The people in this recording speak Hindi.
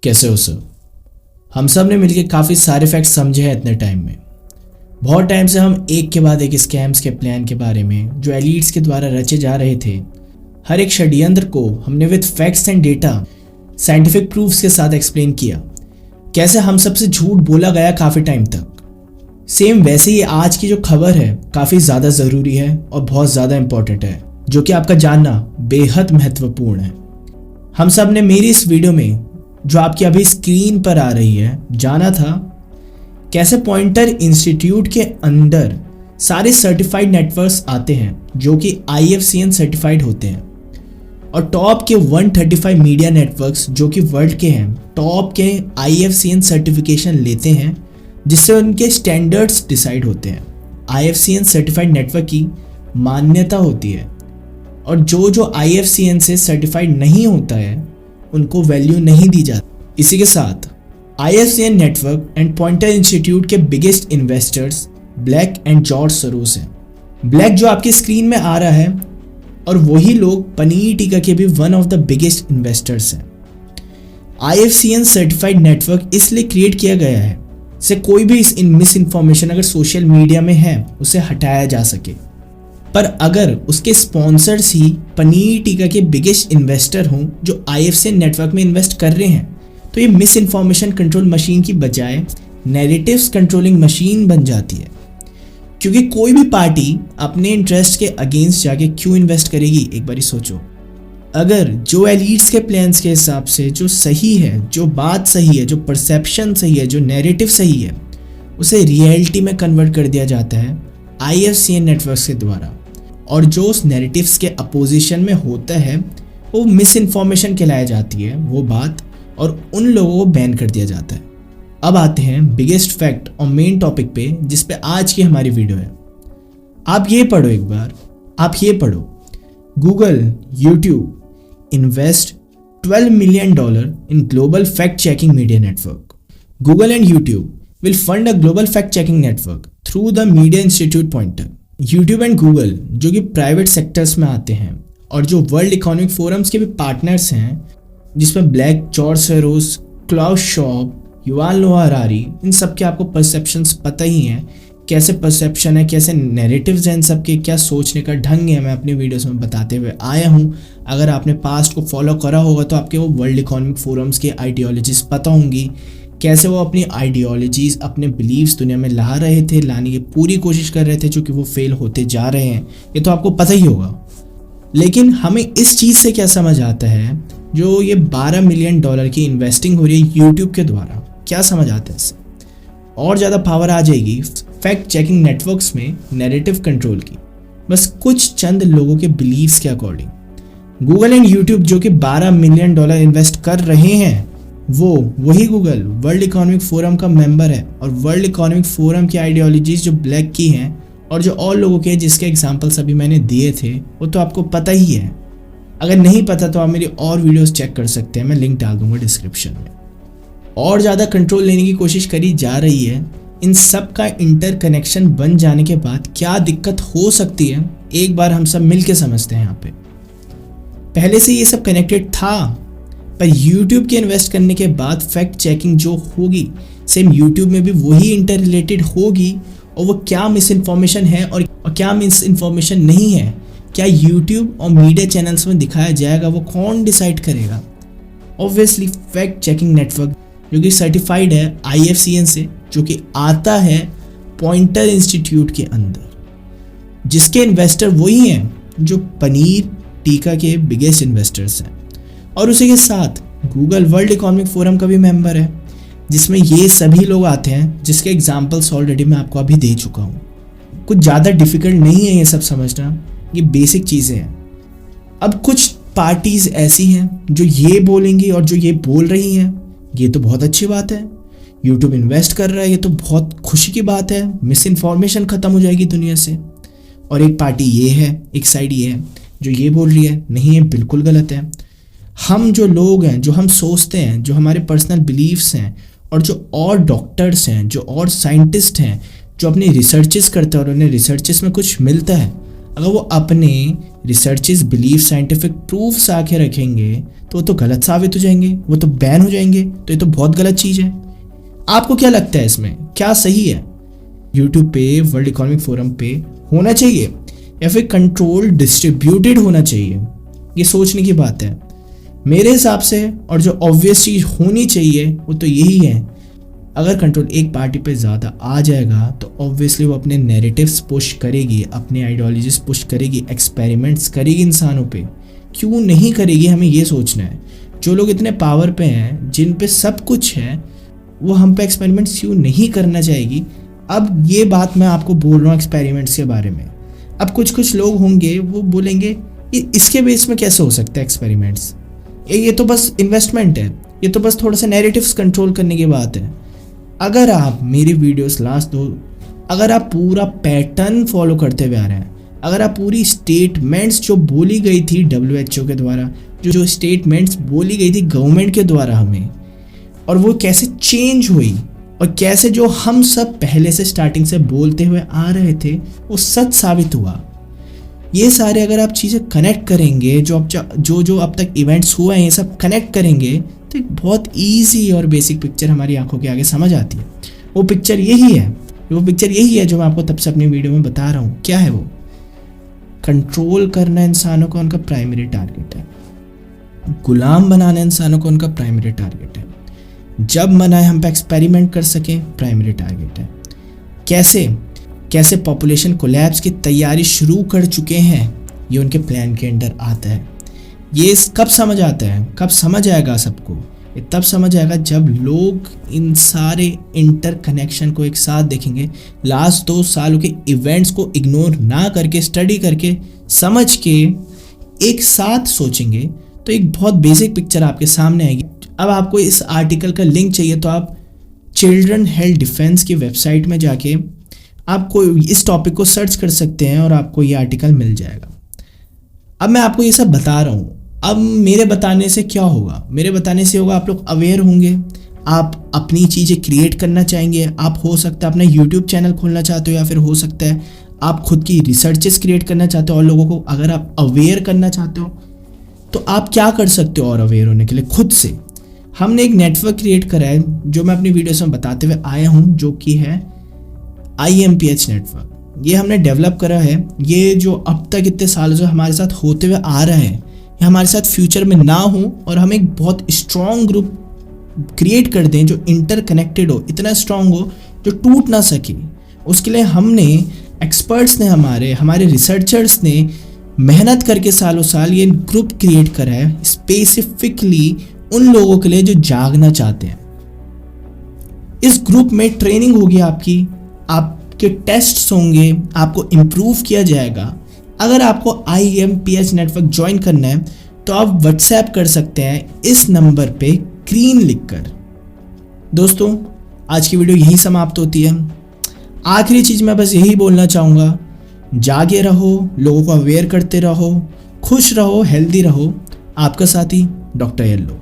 कैसे हो सर? हम सब ने मिलकर काफ़ी सारे फैक्ट्स समझे हैं इतने टाइम में। बहुत टाइम से हम एक के बाद एक स्कैम्स के प्लान के बारे में जो एलिट्स के द्वारा रचे जा रहे थे, हर एक षड्यंत्र को हमने with facts and data scientific proofs के साथ एक्सप्लेन किया। कैसे हम सबसे झूठ बोला गया काफ़ी टाइम तक। सेम वैसे ही आज की जो खबर है काफ़ी ज़्यादा ज़रूरी है और बहुत ज़्यादा इंपॉर्टेंट है, जो कि आपका जानना बेहद महत्वपूर्ण है। हम सब ने मेरी इस वीडियो में जो आपकी अभी स्क्रीन पर आ रही है जाना था कैसे पॉइंटर इंस्टीट्यूट के अंदर सारे सर्टिफाइड नेटवर्क्स आते हैं जो कि IFCN सर्टिफाइड होते हैं, और टॉप के 135 मीडिया नेटवर्क्स जो कि वर्ल्ड के हैं टॉप के IFCN सर्टिफिकेशन लेते हैं, जिससे उनके स्टैंडर्ड्स डिसाइड होते हैं। IFCN सर्टिफाइड नेटवर्क की मान्यता होती है, और जो IFCN से सर्टिफाइड नहीं होता है उनको वैल्यू नहीं दी जाती। इसी के साथ IFCN network and Poynter institute के biggest investors Black and George Soros हैं। ब्लैक जो आपकी स्क्रीन में आ रहा है, और वही लोग पनीर टीका के भी one of the biggest investors हैं। IFCN सर्टिफाइड नेटवर्क इसलिए क्रिएट किया गया है से कोई भी मिस इन्फॉर्मेशन अगर सोशल मीडिया में है उसे हटाया जा सके। पर अगर उसके स्पॉन्सर्स ही पनीर टीका के बिगेस्ट इन्वेस्टर हों जो IFCN नेटवर्क में इन्वेस्ट कर रहे हैं, तो ये मिस इन्फॉर्मेशन कंट्रोल मशीन की बजाय नैरेटिव्स कंट्रोलिंग मशीन बन जाती है। क्योंकि कोई भी पार्टी अपने इंटरेस्ट के अगेंस्ट जाके क्यों इन्वेस्ट करेगी, एक बारी सोचो। अगर जो एलिट्स के प्लान्स के हिसाब से जो सही है, जो बात सही है, जो परसेप्शन सही है, जो नैरेटिव सही है, उसे रियलिटी में कन्वर्ट कर दिया जाता है IFCN नेटवर्क्स के द्वारा, और जो उस नैरेटिव्स के अपोजिशन में होता है वो मिस इन्फॉर्मेशन कहलाई जाती है वो बात, और उन लोगों को बैन कर दिया जाता है। अब आते हैं बिगेस्ट फैक्ट और मेन टॉपिक पे, जिस पे आज की हमारी वीडियो है। आप ये पढ़ो, एक बार आप ये पढ़ो, Google YouTube invest $12 million in global fact-checking media network. Google and YouTube will fund a global fact-checking network through the Media Institute Pointer. YouTube and Google जो कि प्राइवेट सेक्टर्स में आते हैं और जो वर्ल्ड इकोनॉमिक फोरम्स के भी पार्टनर्स हैं, जिसमें Black, George Soros, Klaus Schwab, Yuval Noah Harari, इन सब के आपको परसेप्शंस पता ही हैं। कैसे परसेप्शन है, कैसे नैरेटिव्स हैं, इन सब के क्या सोचने का ढंग है, मैं अपनी वीडियोस में बताते हुए आया हूँ। अगर आपने पास्ट को फॉलो करा होगा तो आपके वो वर्ल्ड इकोनॉमिक फोरम्स के आइडियोलॉजीज पता होंगी, कैसे वो अपनी आइडियोलॉजीज, अपने बिलीव्स दुनिया में ला रहे थे, लाने की पूरी कोशिश कर रहे थे, जो कि वो फेल होते जा रहे हैं, ये तो आपको पता ही होगा। लेकिन हमें इस चीज़ से क्या समझ आता है, जो ये $12 million की इन्वेस्टिंग हो रही है यूट्यूब के द्वारा, क्या समझ आता है इससे? और ज़्यादा पावर आ जाएगी फैक्ट चेकिंग नेटवर्क्स में नैरेटिव कंट्रोल की, बस कुछ चंद लोगों के बिलीव्स के अकॉर्डिंग। गूगल एंड यूट्यूब जो कि $12 million इन्वेस्ट कर रहे हैं, वही गूगल वर्ल्ड इकोनॉमिक फोरम का मेंबर है, और वर्ल्ड इकोनॉमिक फोरम की आइडियोलॉजीज जो ब्लैक की हैं और जो और लोगों के, जिसके एग्जांपल्स अभी मैंने दिए थे, वो तो आपको पता ही है। अगर नहीं पता तो आप मेरी और वीडियोस चेक कर सकते हैं, मैं लिंक डाल दूंगा डिस्क्रिप्शन में। और ज़्यादा कंट्रोल लेने की कोशिश करी जा रही है। इन सब का इंटरकनेक्शन बन जाने के बाद क्या दिक्कत हो सकती है, एक बार हम सब मिल के समझते हैं। यहाँ पे पहले से ये सब कनेक्टेड था, पर YouTube के इन्वेस्ट करने के बाद फैक्ट चेकिंग जो होगी सेम YouTube में भी वही इंटर रिलेटेड होगी, और वो क्या मिस इन्फॉर्मेशन है और क्या मिस इन्फॉर्मेशन नहीं है, क्या YouTube और मीडिया चैनल्स में दिखाया जाएगा, वो कौन डिसाइड करेगा? ऑब्वियसली फैक्ट चेकिंग नेटवर्क जो कि सर्टिफाइड है IFCN से, जो कि आता है पॉइंटर इंस्टीट्यूट के अंदर, जिसके इन्वेस्टर वही हैं जो पनीर टीका के बिगेस्ट इन्वेस्टर्स हैं, और उसी के साथ गूगल वर्ल्ड इकोनॉमिक फोरम का भी मेंबर है, जिसमें ये सभी लोग आते हैं, जिसके एग्जांपल्स ऑलरेडी मैं आपको अभी दे चुका हूँ। कुछ ज़्यादा डिफिकल्ट नहीं है ये सब समझना, ये बेसिक चीज़ें हैं। अब कुछ पार्टीज ऐसी हैं जो ये बोलेंगी और जो ये बोल रही हैं, ये तो बहुत अच्छी बात है, यूट्यूब इन्वेस्ट कर रहा है, ये तो बहुत खुशी की बात है, मिस इन्फॉर्मेशन ख़त्म हो जाएगी दुनिया से। और एक पार्टी ये है, एक साइड ये है जो ये बोल रही है नहीं, ये बिल्कुल गलत है। हम जो लोग हैं, जो हम सोचते हैं, जो हमारे पर्सनल बिलीव्स हैं, और जो और डॉक्टर्स हैं, जो और साइंटिस्ट हैं, जो अपनी रिसर्चेस करते हैं और उन्हें रिसर्चेस में कुछ मिलता है, अगर वो अपने रिसर्चेस, बिलीफ, साइंटिफिक प्रूफ्स आके रखेंगे तो वो तो गलत साबित हो जाएंगे, वो तो बैन हो जाएंगे। तो ये तो बहुत गलत चीज़ है। आपको क्या लगता है इसमें क्या सही है? यूट्यूब पे, वर्ल्ड इकोनॉमिक फोरम पे होना चाहिए या फिर कंट्रोल डिस्ट्रीब्यूटेड होना चाहिए? ये सोचने की बात है मेरे हिसाब से। और जो ऑब्वियस चीज़ होनी चाहिए वो तो यही है, अगर कंट्रोल एक पार्टी पे ज़्यादा आ जाएगा तो ऑब्वियसली वो अपने नैरेटिव्स पुश करेगी, अपने आइडियोलॉजीज पुश करेगी, एक्सपेरिमेंट्स करेगी इंसानों पे। क्यों नहीं करेगी, हमें ये सोचना है। जो लोग इतने पावर पे हैं, जिन पे सब कुछ है, वो हम पे एक्सपेरिमेंट्स क्यों नहीं करना चाहेगी? अब ये बात मैं आपको बोल रहा हूँ एक्सपेरिमेंट्स के बारे में। अब कुछ लोग होंगे वो बोलेंगे इसके बेस में कैसे हो सकता है एक्सपेरिमेंट्स, ये तो बस इन्वेस्टमेंट है, ये तो बस थोड़ा सा नैरेटिव्स कंट्रोल करने की बात है। अगर आप मेरी वीडियोस लास्ट दो, अगर आप पूरा पैटर्न फॉलो करते हुए आ रहे हैं, अगर आप पूरी स्टेटमेंट्स जो बोली गई थी WHO के द्वारा, जो स्टेटमेंट्स बोली गई थी गवर्नमेंट के द्वारा हमें, और वो कैसे चेंज हुई और कैसे जो हम सब पहले से स्टार्टिंग से बोलते हुए आ रहे थे वो सच साबित हुआ, ये सारे अगर आप चीज़ें कनेक्ट करेंगे, जो अब तक इवेंट्स हुए हैं, ये सब कनेक्ट करेंगे तो एक बहुत ईजी और बेसिक पिक्चर हमारी आंखों के आगे समझ आती है। वो पिक्चर यही है जो मैं आपको तब से अपनी वीडियो में बता रहा हूँ। क्या है वो? कंट्रोल करना इंसानों को उनका प्राइमरी टारगेट है, गुलाम बनाना इंसानों को उनका प्राइमरी टारगेट है, जब मनाए हम पे एक्सपेरिमेंट कर सकें प्राइमरी टारगेट है। कैसे पॉपुलेशन कोलैप्स की तैयारी शुरू कर चुके हैं, ये उनके प्लान के अंडर आता है। ये कब समझ आता है, कब समझ आएगा सबको? ये तब समझ आएगा जब लोग इन सारे इंटर कनेक्शन को एक साथ देखेंगे, लास्ट 2 सालों के इवेंट्स को इग्नोर ना करके, स्टडी करके, समझ के एक साथ सोचेंगे तो एक बहुत बेसिक पिक्चर आपके सामने आएगी। अब आपको इस आर्टिकल का लिंक चाहिए तो आप चिल्ड्रन हेल्थ डिफेंस की वेबसाइट में जाके आपको इस टॉपिक को सर्च कर सकते हैं और आपको ये आर्टिकल मिल जाएगा। अब मैं आपको ये सब बता रहा हूँ। अब मेरे बताने से क्या होगा? मेरे बताने से होगा आप लोग अवेयर होंगे, आप अपनी चीज़ें क्रिएट करना चाहेंगे। आप हो सकता है अपना यूट्यूब चैनल खोलना चाहते हो, या फिर हो सकता है आप खुद की रिसर्चेस क्रिएट करना चाहते हो और लोगों को अगर आप अवेयर करना चाहते हो तो आप क्या कर सकते हो? और अवेयर होने के लिए खुद से हमने एक नेटवर्क क्रिएट करा है जो मैं अपनी वीडियोस में बताते हुए आया हूँ, जो कि है IMPH नेटवर्क। ये हमने डेवलप करा है। ये जो अब तक इतने सालों से हमारे साथ होते हुए आ रहा है, ये हमारे साथ फ्यूचर में ना हो और हम एक बहुत स्ट्रॉन्ग ग्रुप क्रिएट कर दें जो इंटरकनेक्टेड हो, इतना स्ट्रॉन्ग हो जो टूट ना सके। उसके लिए हमने एक्सपर्ट्स ने, हमारे रिसर्चर्स ने मेहनत करके सालों साल ये ग्रुप क्रिएट करा है स्पेसिफिकली उन लोगों के लिए जो जागना चाहते हैं। इस ग्रुप में ट्रेनिंग होगी आपके टेस्ट्स होंगे, आपको इम्प्रूव किया जाएगा। अगर आपको IMPH नेटवर्क ज्वाइन करना है तो आप व्हाट्सएप कर सकते हैं इस नंबर पे ग्रीन लिखकर। दोस्तों, आज की वीडियो यही समाप्त होती है। आखिरी चीज़ मैं बस यही बोलना चाहूँगा, जागे रहो, लोगों को अवेयर करते रहो, खुश रहो, हेल्दी रहो। आपका साथी डॉक्टर येल्लो।